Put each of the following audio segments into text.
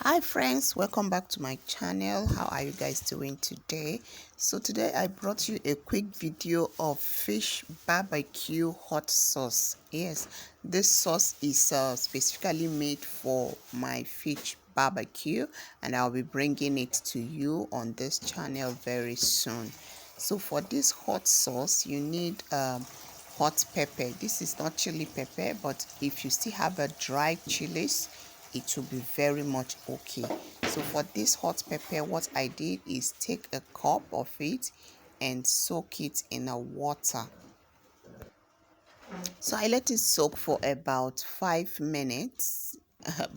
Hi friends, welcome back to my channel. How are you guys doing today? So today I brought you a quick video of fish barbecue hot sauce. Yes, this sauce is specifically made for my fish barbecue, and I'll be bringing it to you on this channel very soon. So for this hot sauce you need hot pepper. This is not chili pepper, but if you still have a dry chilies, it will be very much okay. So for this hot pepper, what I did is take a cup of it and soak it in a water. So I let it soak for about 5 minutes,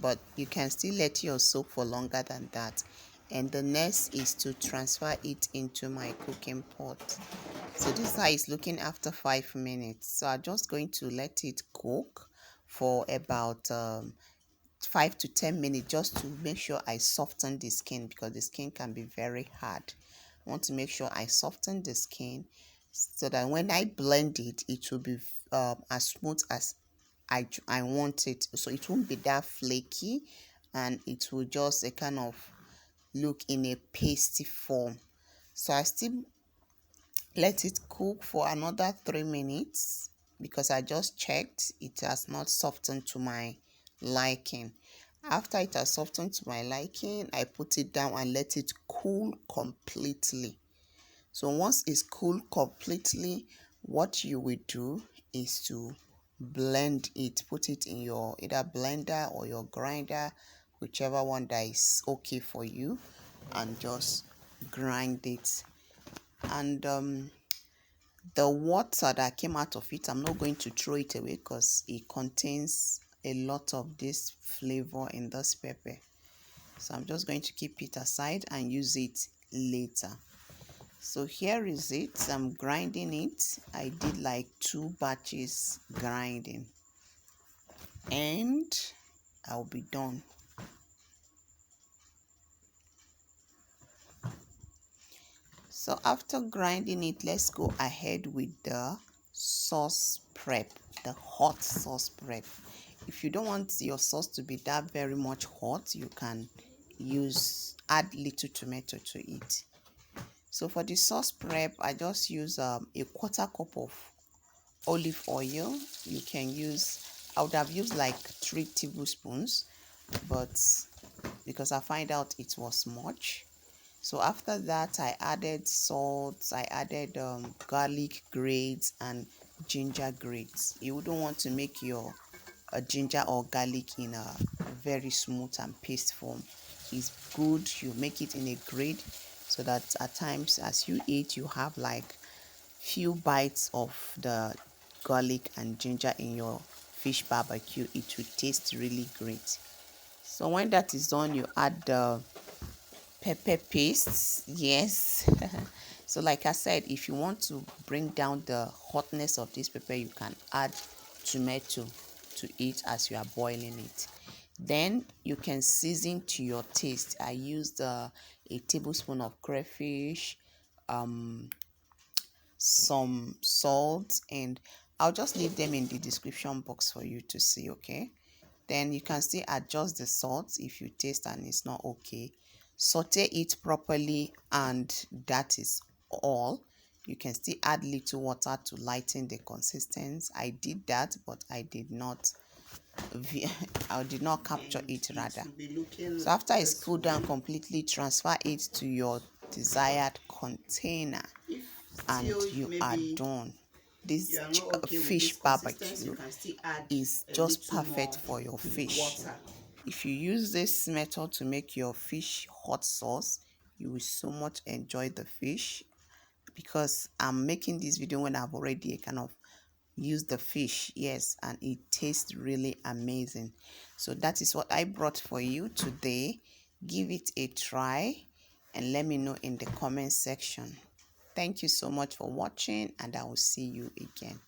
but you can still let yours soak for longer than that. And the next is to transfer it into my cooking pot. So this is how it's looking after 5 minutes. So I'm just going to let it cook for about 5 to 10 minutes, just to make sure I soften the skin, because the skin can be very hard. I want to make sure I soften the skin so that when I blend it, it will be as smooth as I want it. So it won't be that flaky, and it will just a kind of look in a pasty form. So I still let it cook for another 3 minutes, because I just checked it has not softened to my liking. After it has softened to my liking, I put it down and let it cool completely. So once it's cooled completely, what you will do is to blend it. Put it in your either blender or your grinder, whichever one that is okay for you, and just grind it. And the water that came out of it, I'm not going to throw it away, because it contains a lot of this flavor in this pepper. So I'm just going to keep it aside and use it later. So here is it. I'm grinding it. I did like 2 batches grinding, and I'll be done. So after grinding it, let's go ahead with the sauce prep, the hot sauce prep. If you don't want your sauce to be that very much hot, you can add little tomato to it. So for the sauce prep, I just use a 1/4 cup of olive oil. You can use, I would have used like 3 tablespoons, but because I find out it was much. So after that, I added salt, I added garlic grates and ginger grates. You wouldn't want to make your ginger or garlic in a very smooth and paste form. It's good you make it in a grate, so that at times as you eat, you have like few bites of the garlic and ginger in your fish barbecue. It will taste really great. So when that is done, you add the pepper paste. Yes. So like I said, if you want to bring down the hotness of this pepper, you can add tomato to it as you are boiling it. Then you can season to your taste. I used a tablespoon of crayfish, some salt, and I'll just leave them in the description box for you to see. Okay, then you can still adjust the salt if you taste and it's not okay. Saute it properly, and that is all. You can still add little water to lighten the consistency. I did that, but I did not capture it rather. So after it's cooled down completely, transfer it to your desired container, and you are done. This fish barbecue is just perfect for your fish. If you use this method to make your fish hot sauce, you will so much enjoy the fish, because I'm making this video when I've already kind of used the fish. Yes, and it tastes really amazing. So that is what I brought for you today. Give it a try and let me know in the comment section. Thank you so much for watching, and I will see you again.